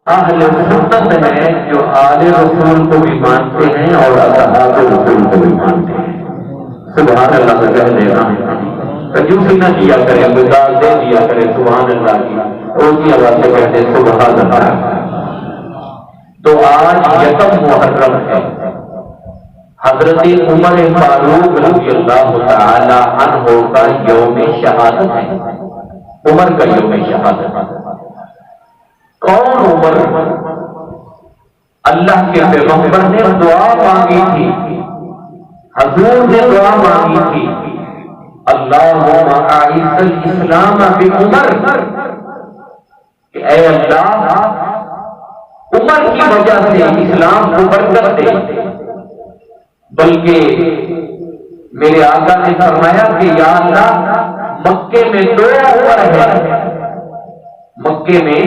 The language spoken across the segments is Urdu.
اہل سنت ہیں جو آل رسول کو بھی مانتے ہیں اور اصحاب رسول کو بھی مانتے ہیں. سبحان اللہ کا کہہ دینا کنجوسی نہ کیا کرے, مثال دے دیا کرے سبحان اللہ کی, اونچی آواز سے کہتے سبحان اللہ. تو آج یکم محرم ہے, حضرت عمر فاروق رضی اللہ تعالی عنہ کا یوم شہادت ہے. عمر کا یوم شہادت ہے. کون عمر؟ اللہ کے پیغمبر نے دعا مانگی تھی, حضور نے دعا مانگی تھی, اللہم اعز الاسلام بعمر, کہ اے اللہ عمر کی وجہ سے اسلام کو برکت دے. بلکہ میرے آقا نے فرمایا کہ یا اللہ مکے میں 2 عمر ہے, مکے میں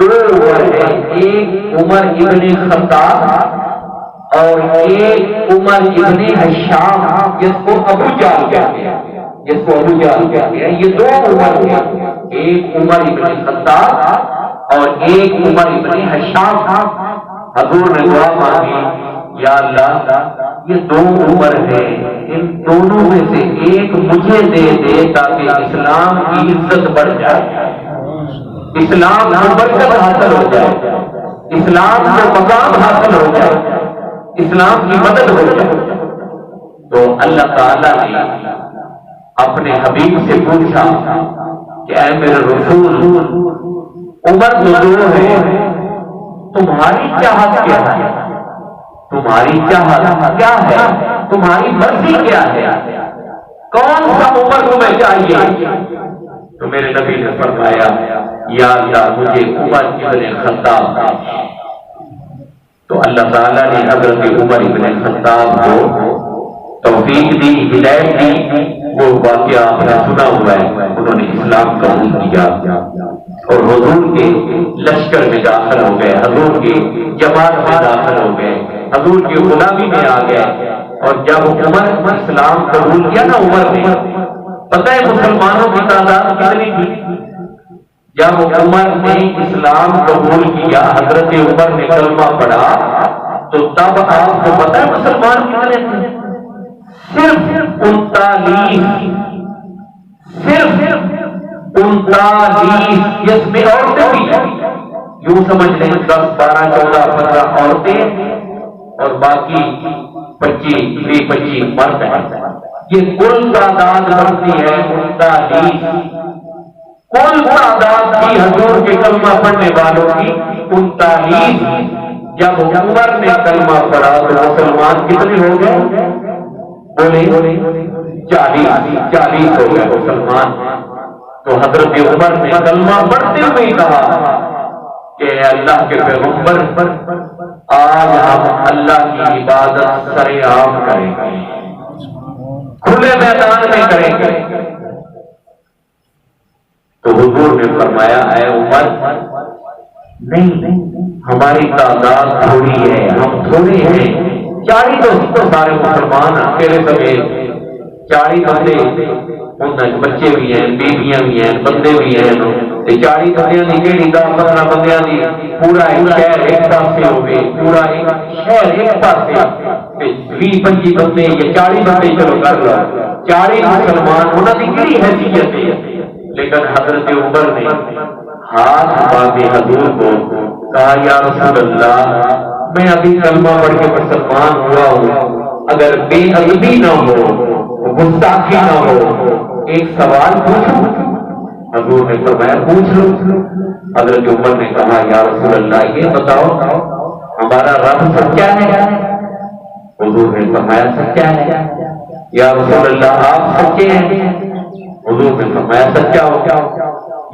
2 عمر ہے, ایک عمر ابن خطاب اور ایک عمر ابن ہشام جس کو ابو جہل کہتے ہیں, یہ 2 عمر ہیں, ایک عمر ابن خطاب اور ایک عمر ابن ہشام. حضور نے دعا مانگی یا اللہ یہ 2 عمر ہیں, ان دونوں میں سے ایک مجھے دے دے تاکہ اسلام کی عزت بڑھ جائے, اسلام کو برکت حاصل ہو جائے, اسلام کو مقام حاصل ہو جائے, اسلام کی مدد ہو جائے. تو اللہ تعالیٰ نے اپنے حبیب سے پوچھا کہ اے میرے رسول عمر تو 2 ہے, تمہاری چاہت کیا ہے, تمہاری چاہت کیا ہے, تمہاری مرضی کیا ہے, کون سا عمر تمہیں چاہیے؟ تو میرے نبی نے فرمایا یا اللہ مجھے عمر ابن خطاب. تو اللہ تعالیٰ نے حضرت عمر ابن خطاب کو توفیق دی, ہدایت دی. وہ واقعہ آپ نے سنا ہوا ہے, انہوں نے اسلام قبول کیا اور حضور کے لشکر میں داخل ہو گئے, حضور کی جماعت میں داخل ہو گئے, حضور کی غلامی میں آ گئے. اور جب عمر اسلام قبول کیا نا, عمر نے, پتہ ہے مسلمانوں کی تعداد کتنی تھی؟ جب عمر نے اسلام قبول کیا, حضرت عمر نے کلمہ پڑھا, تو تب آپ کو پتہ ہے مسلمان کتنے تھے؟ صرف 39, صرف 39, جس میں عورتیں بھی ہیں. یوں سمجھ لیں 10, 12, 14, 15 عورتیں اور باقی 25 مرد ہیں. یہ کل تعداد بنتی ہے 39. کل تعداد تھی حضور کے کلمہ پڑھنے والوں کی 39. جب عمر نے کلمہ پڑھا تو مسلمان کتنے ہو گئے؟ بولے 40 ہو گئے مسلمان. تو حضرت عمر نے کلمہ پڑھتے ہوئے کہا کہ اے اللہ کے پیغمبر, آج ہم اللہ کی عبادت سرے عام کریں گے, کھلے میدان میں کریں گے. تو حضور نے فرمایا اے عمر نہیں, ہماری تعداد تھوڑی ہے, ہم تھوڑے ہیں. 40 تو سارے مسلمان اکیلے سمیت 40 بندے, بچے بھی ہیں, بیویاں بھی ہیں, بندے بھی ہیں. 40 بندیاں کی کہڑی 10-15 بندیاں کی پورا ایک شہر ایک پاس سے ہو گئے, پورا ایک شہر ایک پاس سے 20-25 بندے یا 40 بندے چلو کر لو, 40 مسلمان انہوں کی کہڑی حیثیت ہے. لیکن حضرت عمر نے ہاتھ باندھے حضور کو کہا یا رسول اللہ میں ابھی کلمہ پڑھ کے مسلمان ہوا ہوں, اگر بے ادبی نہ ہو, گستاخی نہ ہو, ایک سوال پوچھوں؟ حضور نے فرمایا پوچھ لو. حضرت عمر نے کہا یا رسول اللہ یہ بتاؤ ہمارا رب سچا ہے؟ حضور نے فرمایا سچا ہے. یا رسول اللہ آپ سچے ہیں؟ حضور نے فرمایا سچا ہو.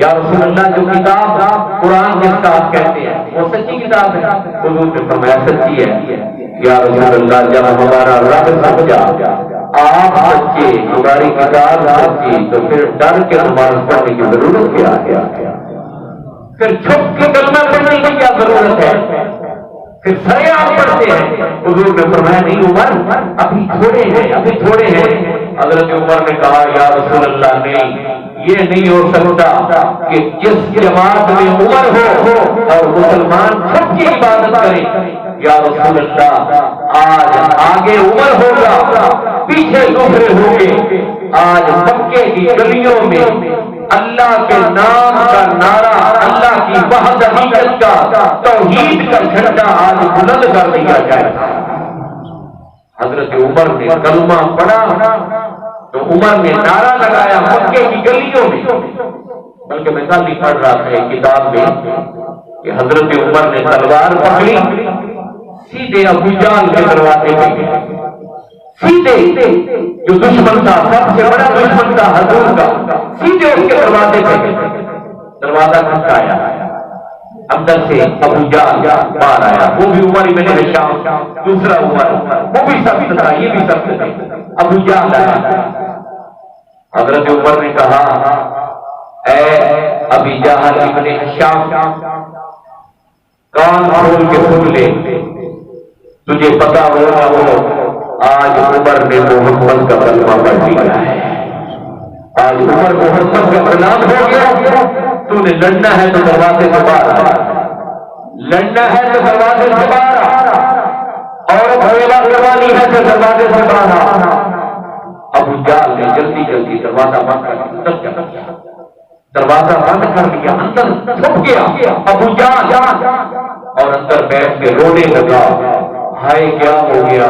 یا رسول اللہ جو کتاب قرآن جس کا آپ کہتے ہیں وہ سچی کتاب ہے؟ حضور نے فرمایا سچی ہے. یا رسول اللہ جب ہمارا رب سچا, آپ سچے, ہماری کتاب سچی, تو پھر ڈر کے نماز پڑھنے کی ضرورت کیا ہے؟ پھر چھپ کے کلمہ پڑھنے کی کیا ضرورت ہے؟ پھر سرے آپ پڑھتے ہیں. حضور نے فرمایا نہیں عمر ابھی تھوڑے ہیں, ابھی تھوڑے ہیں. حضرت عمر نے کہا یا رسول اللہ نہیں, یہ نہیں ہو سکتا کہ جس جماعت میں عمر ہو اور مسلمان سب کی عبادت کریں. یا رسول اللہ آج آگے عمر ہوگا پیچھے دوسرے ہوں گے. آج مکے کی گلیوں میں اللہ کے نام کا نعرہ، اللہ کی وحدانیت کا، توحید کا جھنڈا آج بلند کر دیا جائے. حضرت عمر نے کلمہ پڑھا تو عمر نے نعرہ لگایا مکے کی گلیوں میں. بلکہ میں کل ہی پڑھ رہا تھا ایک کتاب میں کہ حضرت عمر نے تلوار پکڑی، سیدھے ابو جہل کے دروازے پہ گئے. سیدھے جو دشمن تھا، سب سے بڑا دشمن تھا حضور کا، سیدھے اس کے دروازے پہ گئے. دروازہ کھٹکایا، اندر سے ابو جہل باہر آیا. وہ بھی عمر ابن ہشام، دوسرا عمر، وہ بھی سخت تھا، یہ بھی سخت تھا. ابو جہل آیا. حضرت عمر نے کہا اے ابی جہل ابن ہشام، کان کھول کے سن لے، تجھے پتا ہوگا وہ آج عمر نے محمد کا کلمہ پڑھ لیا ہے. آج عمر محمد کا غلام ہو گیا. تو نے لڑنا ہے تو دروازے سے باہر آ، لڑنا ہے تو دروازے سے باہر آ، اور بھیڑا کروانی ہے تو دروازے سے باہر آ. ابو جہل نے جلدی جلدی دروازہ بند کر دیا، دروازہ بند کر دیا، اندر چھپ گیا ابو جہل اور اندر بیٹھ کے رونے لگا. ہائے کیا ہو گیا،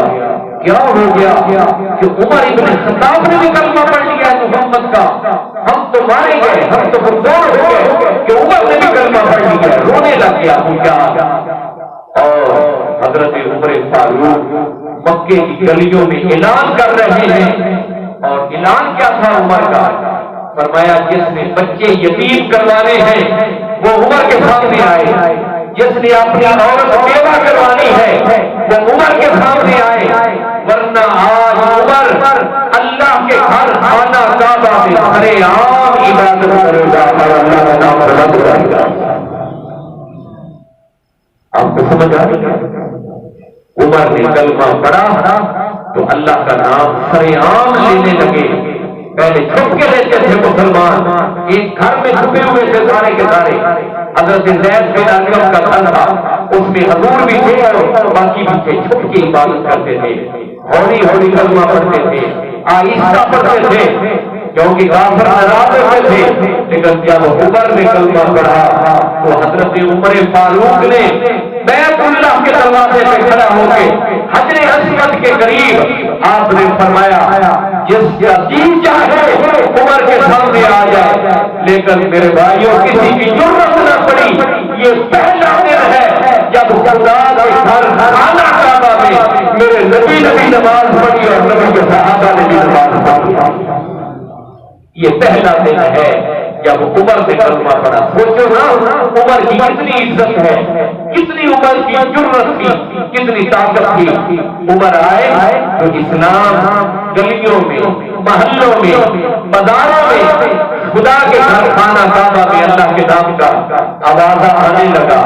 کیا ہو گیا کہ عمر ابن خطاب نے بھی کلمہ پڑھ لیا ہے محمد کا. ہم تو مارے گئے، ہم تو بردور ہو گئے کہ عمر نے بھی کلمہ پڑھ لیا. رونے لگ گیا ابو جہل. اور حضرت عمر فاروق مکے کی گلیوں میں اعلان کر رہے ہیں. اور اعلان کیا تھا عمر کا؟ فرمایا جس نے بچے یتیم کروانے ہیں وہ عمر کے سامنے آئے، جس نے اپنی عورت بیوہ کروانی ہے وہ عمر کے سامنے آئے، ورنہ آج عمر اللہ کے گھر خانہ کعبہ میں سرے عام عبادت کرے گا اور اللہ کا نام بلند کرے گا. آپ کو سمجھ آ گئی؟ عمر نے کلمہ پڑھا تو اللہ کا نام سرے عام لینے لگے. پہلے چھپ کے لیتے تھے مسلمان، ایک گھر میں چھپے ہوئے تھے سارے کے سارے. حضرت زید بن ارقم کا گھر تھا، اس میں حضور بھی تھے اور باقی بھی تھے. چھپ کی عبادت کرتے تھے، ہولی ہولی کلمہ پڑھتے تھے، آہستہ پڑھتے تھے کیونکہ کافر ناراض ہوتے تھے. لیکن جب عمر نے کلمہ پڑھا تو حضرت عمر فاروق نے بیت اللہ کے دروازے پہ کھڑا ہو کے حجر اسود کے قریب آپ نے فرمایا جس کا دین چاہے عمر کے سامنے آ جائے. لیکن میرے بھائیوں کسی کی ضرورت نہ پڑی. یہ پہلا دن ہے جب خدا کے گھر خانہ کعبہ میں میرے نبی نماز پڑھی اور نبی کے صحابہ نے بھی نماز پڑھی. یہ پہلا دن ہے جب عمر نے کلمہ پڑھا. سوچو نا عمر کی کتنی عزت ہے، کتنی عمر کی جرأت تھی، کتنی طاقت تھی. عمر آئے تو اسلام گلیوں میں، محلوں میں، بازاروں میں، خدا کے گھر خانہ کعبہ میں اللہ کے نام کا آواز آنے لگا،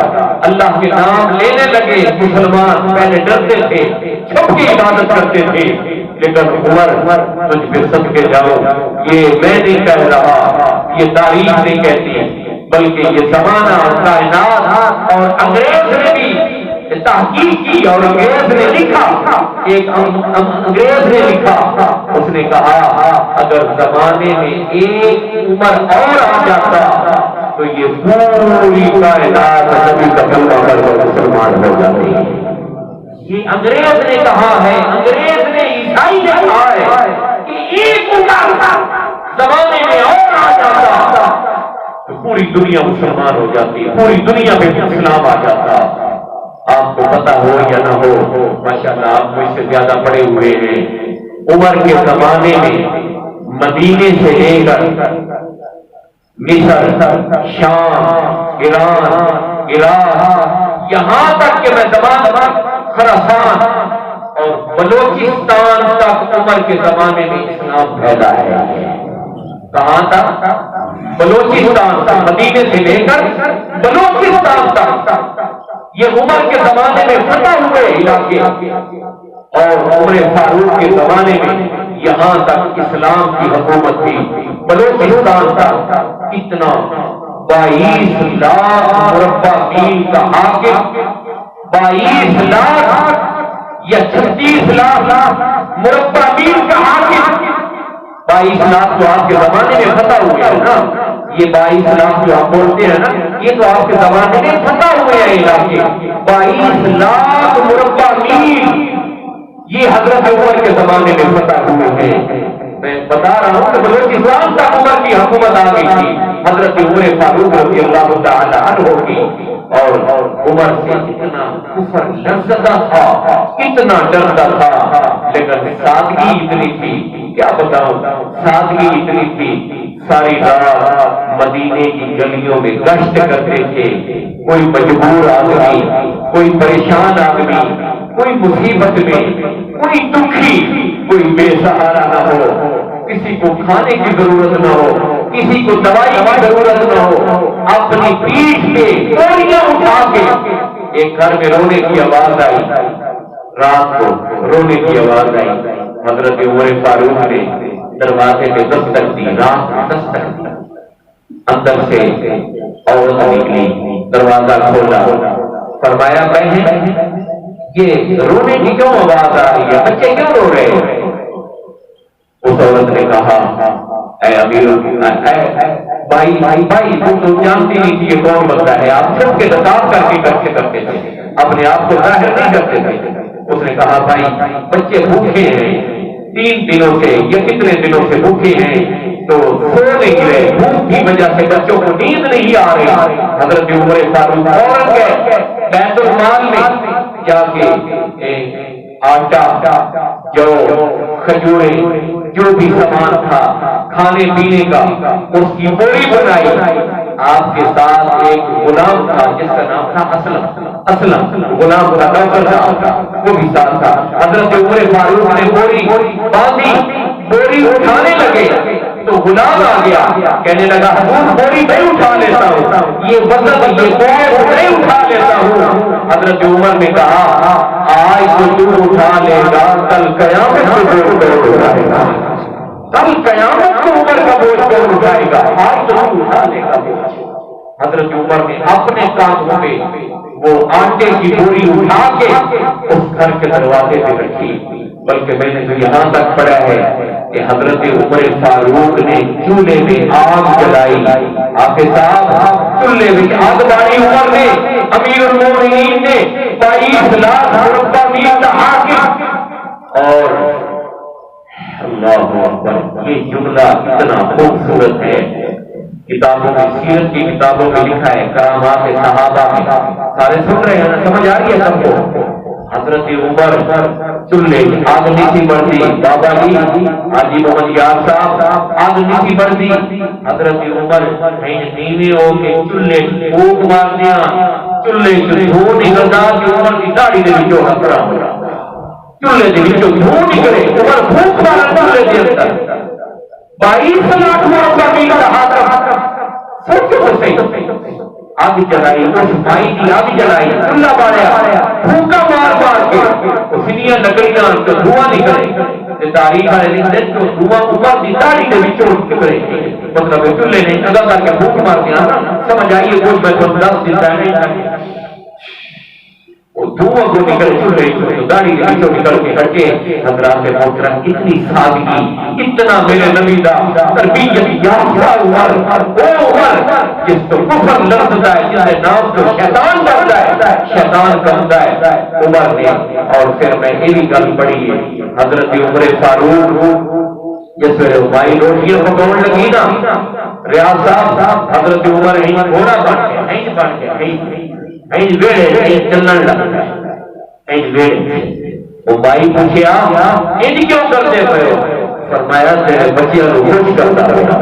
اللہ کے نام لینے لگے. مسلمان پہلے ڈرتے تھے، چھپ کی عبادت کرتے تھے. لیکن عمر تجھ پہ صدقے جاؤ، یہ میں نہیں کہہ رہا، یہ تاریخ نہیں کہتی، بلکہ یہ زمانہ اور کائنات اور انگریز نے بھی تحقیق کی اور انگریز نے لکھا. ایک انگریز نے لکھا، اس نے کہا اگر زمانے میں ایک عمر اور آ جاتا تو یہ پوری کائنات نبی کا کلمہ پڑھ کر مسلمان ہو جاتی. یہ انگریز نے کہا ہے، انگریز نے عیسائی نے کہا ہے کہ ایک عمر زمانے میں اور آ جاتا تو پوری دنیا مسلمان ہو جاتی، پوری دنیا میں اسلام آ جاتا. آپ کو پتا ہو یا نہ ہو، ماشاءاللہ آپ مجھ سے زیادہ پڑے ہوئے ہیں. عمر کے زمانے میں مدینے سے لے کر مصر، شام، ایران، عراق، یہاں تک کہ میں زمان خراسان اور بلوچستان تک عمر کے زمانے میں اسلام پھیلا ہے. کہاں تک؟ بلوچستان تک، مدینے سے لے کر بلوچستان تک. یہ عمر کے زمانے میں فتح ہوئے علاقے اور عمر فاروق کے زمانے میں یہاں تک اسلام کی حکومت تھی بلوچستان کا اتنا 22 لاکھ مربع میل کا حاکم 22 لاکھ یا 36 لاکھ مربع میل کا حاکم 22 لاکھ تو آپ کے زمانے میں فتح ہوئے ہیں نا یہ 22 لاکھ جو آپ بولتے ہیں نا یہ تو آپ کے زمانے میں فتح ہوئے ہیں علاقے 22 لاکھ مربع میل یہ حضرت عمر کے زمانے میں فتح ہوئے ہیں میں بتا رہا ہوں کہ بلوچستان تک عمر کی حکومت آ گئی تھی حضرت عمر فاروق رضی اللہ تعالی عنہ کی اور عمر سے اتنا کفر لرزتا تھا اتنا ڈرتا تھا لیکن سادگی اتنی تھی کیا بتاؤں سادگی اتنی تھی ساری رات مدینے کی گلیوں میں گشت کرتے تھے کوئی مجبور آدمی کوئی پریشان آدمی کوئی مصیبت میں کوئی دکھی کوئی بے سہارا نہ ہو کسی کو کھانے کی ضرورت نہ ہو کسی کو دوائی کی ضرورت نہ ہو اپنی پیٹھ پہ کوڑیاں اٹھا کے ایک گھر میں رونے کی آواز آئی رات کو رونے کی آواز آئی حضرت عمر فاروق نے دروازے پہ دستک دی رات دستک دی اندر سے عورت نکلی دروازہ کھولا فرمایا بہن یہ رونے کی کیوں آواز آ رہی ہے بچے کیوں رو رہے ہیں اس عورت نے کہا اے امیر بھائی تم تو جانتی نہیں تھی یہ کون بندہ ہے آپ سب کے دستار کرتے تھے اپنے آپ کو ظاہر نہیں کرتے تھے اس نے کہا بھائی بچے بھوکے ہیں 3 دنوں سے یا کتنے دنوں سے بھوکے ہیں تو سو نہیں رہے بھوک کی وجہ سے بچوں کو نیند نہیں آ رہی حضرت عمر فاروق فوراً گئے بیت المال میں جا کے آٹا جو کھجوریں جو بھی سامان تھا کھانے پینے کا اس کی بوری بنائی آپ کے ساتھ ایک غلام تھا جس کا نام تھا اسلم غلام کا نوکر تھا وہ بھی ساتھ تھا حضرت عمر فاروق نے بوری باندھی بوری اٹھانے لگے تو غلام آ گیا کہنے لگا حضور بوری نہیں اٹھا لیتا ہوں یہ وزن یہ بوجھ نہیں اٹھا لیتا ہوں حضرت عمر نے کہا آج تو اٹھا لے گا کل قیامت کو بوجھ اٹھائے گا کل قیامت کو عمر کا بوجھ کون اٹھائے گا آج تو اٹھا لے گا بوجھ حضرت عمر نے اپنے کاندھوں پہ وہ آٹے کی بوری اٹھا کے اس گھر کے دروازے پہ رکھی بلکہ میں نے تو یہاں تک پڑھا ہے کہ حضرت عمر فاروق نے چولہے میں آگ جلائی آپ کے ساتھ چولہے میں آگ ڈالی عمر نے امیر المومنین نے 22 لاکھ مربع میل کا حاکم اور اللہ اکبر یہ جملہ اتنا خوبصورت ہے کتابوں میں سیرت کی کتابوں میں لکھا ہے کرامات صحابہ میں سارے سن رہے ہیں سمجھ آ رہی ہے سب کو حضرت عمر چولہے آگ نیچی بڑھتی بابا جی حاجی محمد یار صاحب آگ نیچی بڑھتی حضرت عمر نیوے ہو کے چولہے پھونک مار دیا چولہے سے دھوں نکلتا کہ عمر کی داڑھی دے وچوں ہتھڑا ہو رہا چولہے دے وچوں دھوں نکلے عمر پھونک مارا چولہے دے اندر 22 لاکھ مربع میل کا حاکم سوچو تو صحیح آگ جلائی اس بھائی کی آگ جلائی اللہ باریا پھونکا مار کے سنیاں لکڑیاں تو دھواں نکلے تاریخ والے لکھتے تو دھواں عمر کی داڑھی کے وچوں نکلے مطلب چولہے نے اگا کر کے پھونک مار دیا سمجھ آئیے کچھ میں تو 10 دن پہلے وہ دھواں کو نکل چولہے تو داڑھی کے وچوں نکل کے ہٹے حضرات محترم اتنی سادگی اتنا میرے نبی دا تربیت یافتہ عمر وہ عمر جس کو کفر لرزتا ہے جس کے نام کو شیطان ڈرتا ہے شیطان کرتا ہے عمر نے اور پھر میں یہ بھی گل پڑھی ہے حضرت عمر فاروق جس ویلے بھائی روٹیاں پکاؤن لگی نا ریاض صاحب حضرت عمر ہی گھوڑا بن گیا ویڑے چلن لگا ویڑے وہ بھائی پوچھیا ان کیوں کرتے پے فرمایا تیرے بچیاں کو خوش کرتا پیا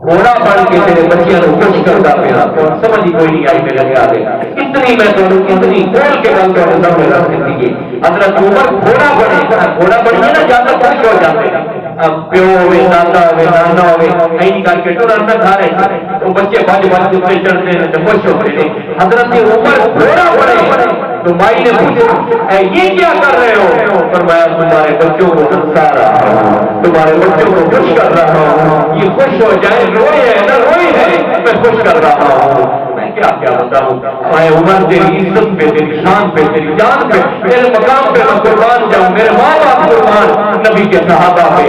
گھوڑا بن کے تیرے بچیاں کو خوش کرتا پیا سمجھ کوئی نہیں آئی میرے خیال ہے اتنی میں تو اتنی کھول کے بات کر رہا ہوں زندگی حضرت عمر گھوڑا بنے نا زیادہ خوش ہو جاتے اب پیو ہوئے دادا ہوئے نانا ہوئے کہیں کر کے ٹور اندر کھا رہے تو بچے بج بج کے چڑھتے ہیں تو خوش ہوتے ہیں حضرت عمر گھوڑا بنے تو مائی نے پوچھا اے یہ کیا کر رہے ہو؟ فرمایا تمہارے بچوں کو ہنسا رہا ہوں، تمہارے بچوں کو خوش کر رہا ہوں، یہ خوش ہو جائیں، روئے ہے نہ روئے ہے، میں خوش کر رہا ہوں۔ میں کیا بتاؤں، میں عمر تیری عزت پہ، تیری شان پہ، تیری جان پہ، میرے مقام پہ میں قربان جاؤں، میرے ماں باپ قربان، نبی کے صحابہ پہ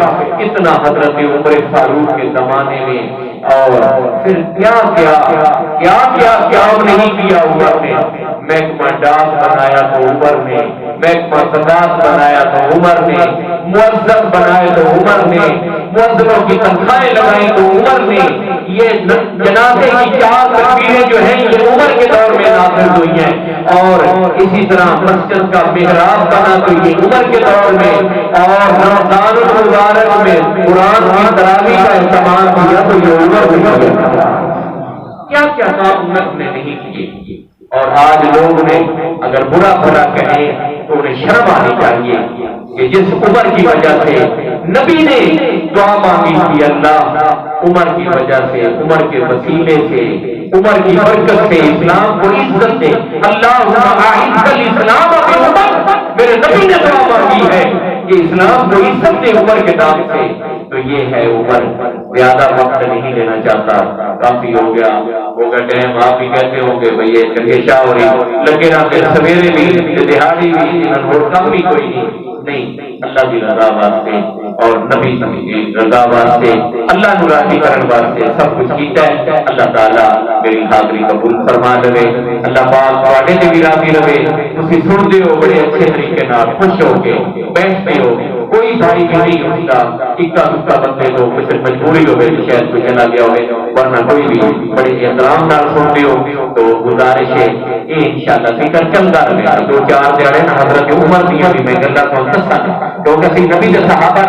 اتنا حضرت عمر فاروق کے زمانے میں، اور پھر کیا نہیں کیا عمر نے۔ محکمہ ڈاک بنایا تو عمر نے، محکمہ زکات بنایا تو عمر نے، مؤذن بنائے تو عمر نے، مؤذنوں کی تنخواہیں لگائی تو عمر نے۔ یہ جنازے کی 4 تکبیریں جو ہیں یہ عمر کے دور میں نافذ ہوئی ہیں، اور اسی طرح مسجد کا محراب بنا تو یہ عمر کے دور میں، اور رمضان المبارک میں قرآن کی تراویح کا اہتمام کیا تو یہ عمر کے دور میں۔ کیا کام عمر نے نہیں کیے، اور آج لوگ نے اگر برا کہیں تو انہیں شرم آنی چاہیے کہ جس عمر کی وجہ سے نبی نے دعا مانگی تھی، اللہ عمر کی وجہ سے، عمر کے وسیلے سے، عمر کی برکت سے اسلام کو عزت دے، اللہ اعز الاسلام بعمر، میرے نبی نے دعا مانگی ہے کہ اسلام کو عزت دے عمر کے نام سے۔ تو یہ ہے عمر۔ زیادہ وقت نہیں لینا چاہتا، کافی ہو گیا ٹائم، آپ بھی کہتے ہوں گے بھئی یہ چنگیشا ہو رہی، لگے رہتے سویرے بھی دہاڑی بھی کم بھی کوئی نہیں، اللہ کی رضا واسطے اور نبی کی رضا واسطے، اللہ نو راضی کرن واسطے سب کچھ کیتا ہے۔ اللہ تعالیٰ میری حاضری قبول فرما لے، اللہ پاک تواڈے تے بھی راضی رہے، تسی سنتے ہو بڑے اچھے طریقے نال خوش ہو کے بیٹھتے ہو، کوئی بھائی بھی نہیں ہوتا، اکا دکا بندے کو کچھ مجبوری ہوگی شاید کوئی چلا گیا ہوگا، ورنہ کوئی بھی بڑے احترام نال سنتے ہو۔ تو گزارش ہے یہ انشاءاللہ ذکر چلتا رہے، 2-4 دیہڑے حضرت عمر دیا بھی میں گلا تو دساں، کیونکہ نبی کے صحابہ